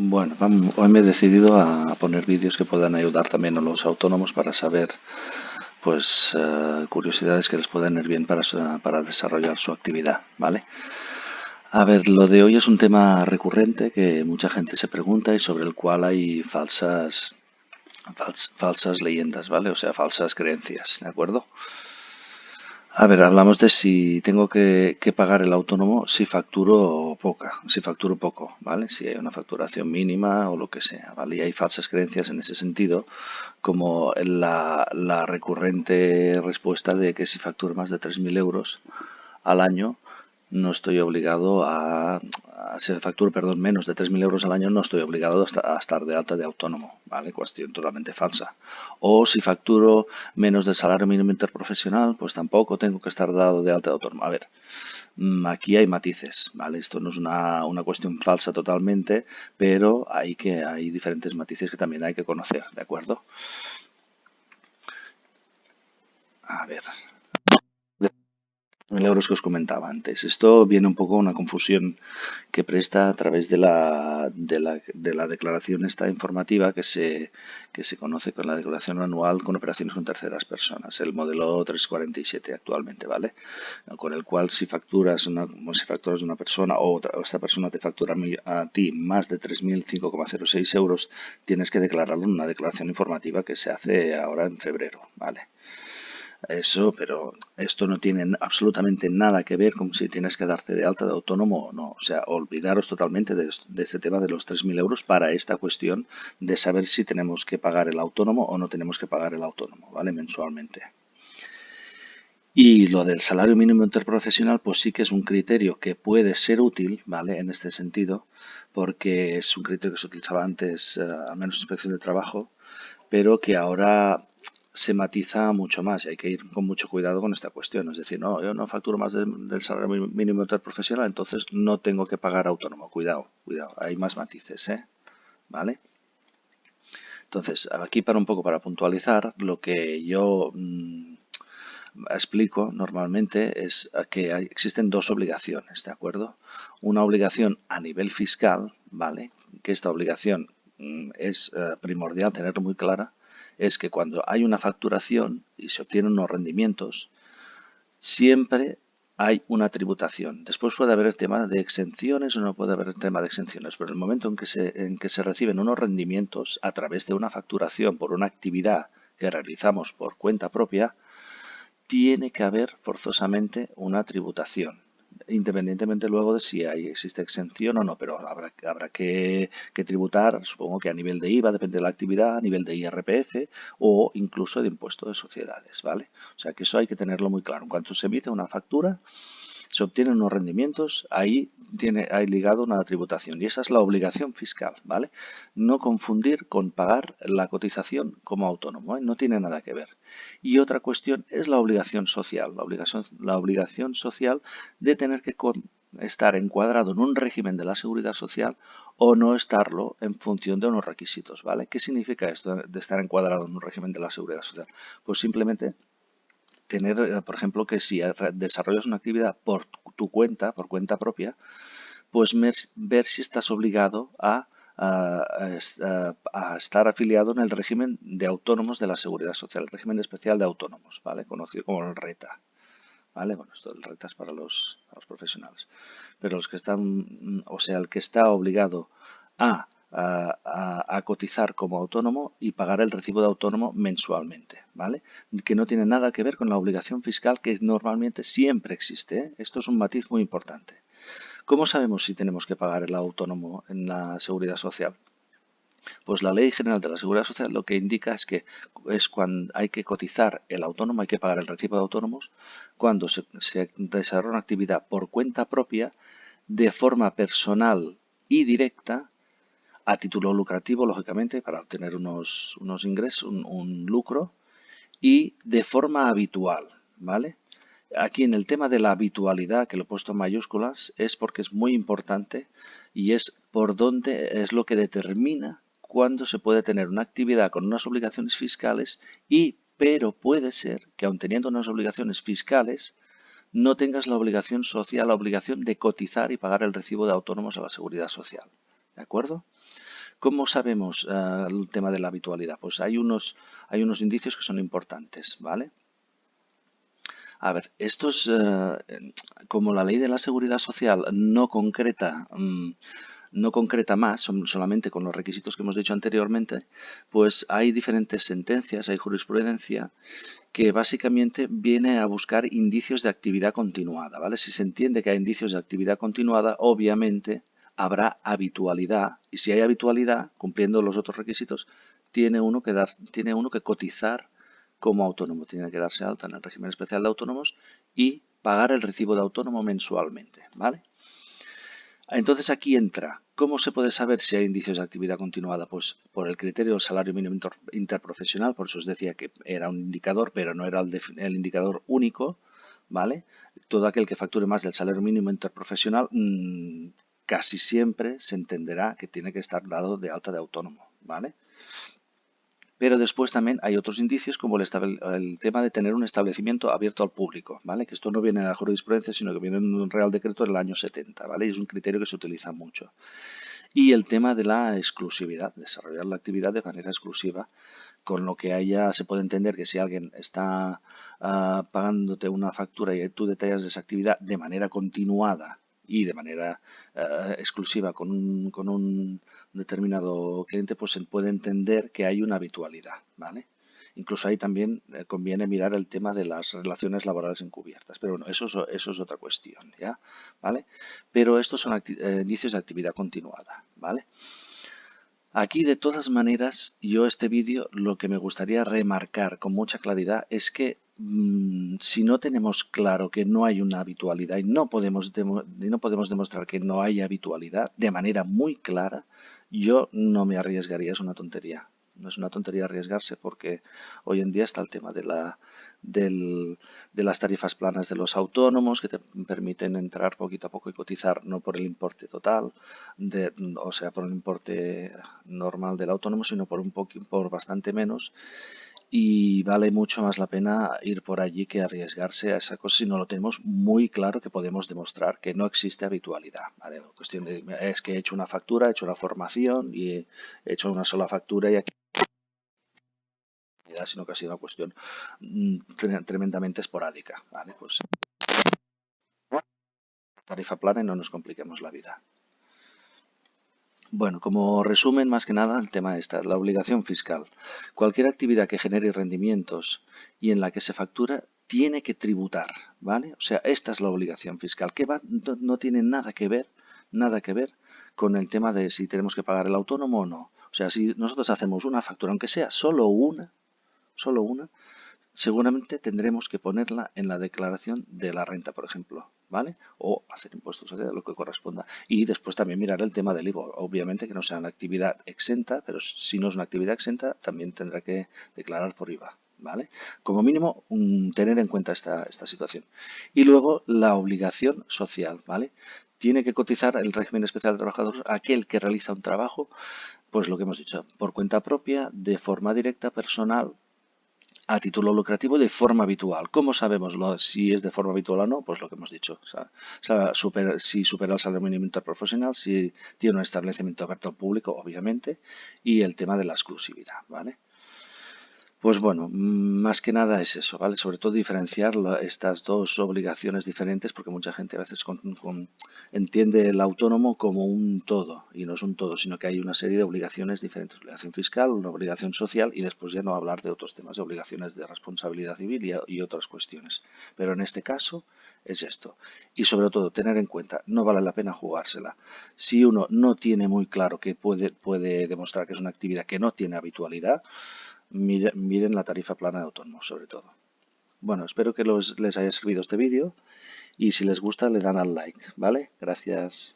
Bueno, hoy me he decidido a poner vídeos que puedan ayudar también a los autónomos para saber, pues, curiosidades que les puedan ir bien para desarrollar su actividad, ¿vale? A ver, lo de hoy es un tema recurrente que mucha gente se pregunta y sobre el cual hay falsas leyendas, ¿vale? O sea, falsas creencias, ¿de acuerdo? A ver, hablamos de si tengo que pagar el autónomo si facturo poco, ¿vale? Si hay una facturación mínima o lo que sea, ¿vale? Y hay falsas creencias en ese sentido, como la recurrente respuesta de que si facturo más de 3.000 euros al año, no estoy obligado si facturo, perdón, menos de 3.000 euros al año, no estoy obligado a estar de alta de autónomo, ¿vale? Cuestión totalmente falsa. O si facturo menos del salario mínimo interprofesional, pues tampoco tengo que estar dado de alta de autónomo. A ver, aquí hay matices, ¿vale? Esto no es una cuestión falsa totalmente, pero hay diferentes matices que también hay que conocer, ¿de acuerdo? A ver, 1.000 euros que os comentaba antes. Esto viene un poco a una confusión que presta a través de la declaración esta informativa que se conoce con la declaración anual con operaciones con terceras personas, el modelo 347 actualmente, ¿vale? Con el cual si facturas de una persona o esta persona te factura a ti más de 3.005,06 euros, tienes que declararlo en una declaración informativa que se hace ahora en febrero, ¿vale? Eso, pero esto no tiene absolutamente nada que ver con si tienes que darte de alta de autónomo o no. O sea, olvidaros totalmente de este tema de los 3.000 euros para esta cuestión de saber si tenemos que pagar el autónomo o no tenemos que pagar el autónomo, ¿vale? Mensualmente. Y lo del salario mínimo interprofesional, pues sí que es un criterio que puede ser útil, ¿vale? En este sentido, porque es un criterio que se utilizaba antes, al menos en inspección de trabajo, pero que ahora se matiza mucho más y hay que ir con mucho cuidado con esta cuestión. Es decir, no, yo no facturo más del salario mínimo interprofesional, entonces no tengo que pagar autónomo. Cuidado, cuidado, hay más matices, ¿eh? ¿Vale? Entonces, aquí para un poco para puntualizar, lo que yo explico normalmente es que existen dos obligaciones, ¿de acuerdo? Una obligación a nivel fiscal, ¿vale? Que esta obligación es primordial tenerlo muy clara, es que cuando hay una facturación y se obtienen unos rendimientos, siempre hay una tributación. Después puede haber el tema de exenciones o no puede haber el tema de exenciones, pero en el momento en que se reciben unos rendimientos a través de una facturación por una actividad que realizamos por cuenta propia, tiene que haber forzosamente una tributación, independientemente luego de si existe exención o no, pero habrá que tributar, supongo que a nivel de IVA, depende de la actividad, a nivel de IRPF o incluso de impuesto de sociedades, ¿vale? O sea que eso hay que tenerlo muy claro. En cuanto se emite una factura, se obtienen unos rendimientos, hay ligado una tributación y esa es la obligación fiscal, ¿vale? No confundir con pagar la cotización como autónomo, ¿eh? No tiene nada que ver. Y otra cuestión es la obligación social, la obligación social de tener que estar encuadrado en un régimen de la seguridad social o no estarlo en función de unos requisitos, ¿vale? ¿Qué significa esto de estar encuadrado en un régimen de la seguridad social? Pues simplemente tener, por ejemplo, que si desarrollas una actividad por tu cuenta, por cuenta propia, pues ver si estás obligado a estar afiliado en el régimen de autónomos de la Seguridad Social, el régimen especial de autónomos, ¿vale? Conocido como el RETA, ¿vale? Bueno, esto del RETA es para los profesionales. Pero los que están, o sea, el que está obligado a cotizar como autónomo y pagar el recibo de autónomo mensualmente, ¿vale? Que no tiene nada que ver con la obligación fiscal que normalmente siempre existe, ¿eh? Esto es un matiz muy importante. ¿Cómo sabemos si tenemos que pagar el autónomo en la seguridad social? Pues la Ley General de la Seguridad Social lo que indica es cuando hay que cotizar el autónomo, hay que pagar el recibo de autónomos cuando se desarrolla una actividad por cuenta propia de forma personal y directa a título lucrativo, lógicamente, para obtener unos ingresos, un lucro, y de forma habitual, ¿vale? Aquí en el tema de la habitualidad, que lo he puesto en mayúsculas, es porque es muy importante y es por dónde es lo que determina cuándo se puede tener una actividad con unas obligaciones fiscales pero puede ser que aun teniendo unas obligaciones fiscales, no tengas la obligación social, la obligación de cotizar y pagar el recibo de autónomos a la seguridad social. ¿De acuerdo? ¿Cómo sabemos el tema de la habitualidad? Pues hay unos indicios que son importantes, ¿vale? A ver, estos, como la ley de la seguridad social no concreta más, solamente con los requisitos que hemos dicho anteriormente, pues hay diferentes sentencias, hay jurisprudencia que básicamente viene a buscar indicios de actividad continuada, ¿vale? Si se entiende que hay indicios de actividad continuada, obviamente habrá habitualidad, y si hay habitualidad, cumpliendo los otros requisitos, tiene uno que cotizar como autónomo, tiene que darse alta en el régimen especial de autónomos y pagar el recibo de autónomo mensualmente, ¿vale? Entonces aquí entra, ¿cómo se puede saber si hay indicios de actividad continuada? Pues por el criterio del salario mínimo interprofesional, por eso os decía que era un indicador, pero no era el indicador único, ¿vale? Todo aquel que facture más del salario mínimo interprofesional casi siempre se entenderá que tiene que estar dado de alta de autónomo, ¿vale? Pero después también hay otros indicios como el tema de tener un establecimiento abierto al público, ¿vale? Que esto no viene de la jurisprudencia, sino que viene en un Real Decreto del año 70, ¿vale? Y es un criterio que se utiliza mucho. Y el tema de la exclusividad, desarrollar la actividad de manera exclusiva, con lo que haya, se puede entender que si alguien está pagándote una factura y tú detallas esa actividad de manera continuada y de manera exclusiva con un determinado cliente, pues se puede entender que hay una habitualidad, ¿vale? Incluso ahí también conviene mirar el tema de las relaciones laborales encubiertas. Pero bueno, eso es otra cuestión, ¿ya? ¿Vale? Pero estos son indicios de actividad continuada, ¿vale? Aquí, de todas maneras, yo este vídeo lo que me gustaría remarcar con mucha claridad es que si no tenemos claro que no hay una habitualidad y no podemos demostrar que no hay habitualidad de manera muy clara, yo no me arriesgaría, es una tontería. No es una tontería arriesgarse porque hoy en día está el tema de las tarifas planas de los autónomos que te permiten entrar poquito a poco y cotizar no por el importe total, o sea, por el importe normal del autónomo, sino por bastante menos. Y vale mucho más la pena ir por allí que arriesgarse a esa cosa si no lo tenemos muy claro que podemos demostrar que no existe habitualidad. ¿Vale? Cuestión es que he hecho una factura, he hecho una formación y he hecho una sola factura y aquí sino que ha sido una cuestión tremendamente esporádica. ¿Vale? Pues tarifa plana y no nos compliquemos la vida. Bueno, como resumen, más que nada, el tema está, la obligación fiscal. Cualquier actividad que genere rendimientos y en la que se factura tiene que tributar, ¿vale? O sea, esta es la obligación fiscal, que no tiene nada que ver con el tema de si tenemos que pagar el autónomo o no. O sea, si nosotros hacemos una factura, aunque sea solo una, seguramente tendremos que ponerla en la declaración de la renta, por ejemplo, ¿vale? O hacer impuestos sociales, lo que corresponda. Y después también mirar el tema del IVA. Obviamente que no sea una actividad exenta, pero si no es una actividad exenta, también tendrá que declarar por IVA, ¿vale? Como mínimo, tener en cuenta esta situación. Y luego la obligación social, ¿vale? Tiene que cotizar el régimen especial de trabajadores aquel que realiza un trabajo, pues lo que hemos dicho, por cuenta propia, de forma directa, personal, a título lucrativo de forma habitual. ¿Cómo sabemos si es de forma habitual o no? Pues lo que hemos dicho. Si supera el salario mínimo interprofesional, si tiene un establecimiento abierto al público, obviamente, y el tema de la exclusividad, ¿vale? Pues bueno, más que nada es eso, ¿vale? Sobre todo diferenciar estas dos obligaciones diferentes porque mucha gente a veces entiende el autónomo como un todo y no es un todo, sino que hay una serie de obligaciones diferentes. Obligación fiscal, una obligación social y después ya no hablar de otros temas, de obligaciones de responsabilidad civil y otras cuestiones. Pero en este caso es esto. Y sobre todo tener en cuenta, no vale la pena jugársela. Si uno no tiene muy claro que puede demostrar que es una actividad que no tiene habitualidad, miren la tarifa plana de autónomos, sobre todo. Bueno, espero que les haya servido este vídeo y si les gusta le dan al like, ¿vale? Gracias.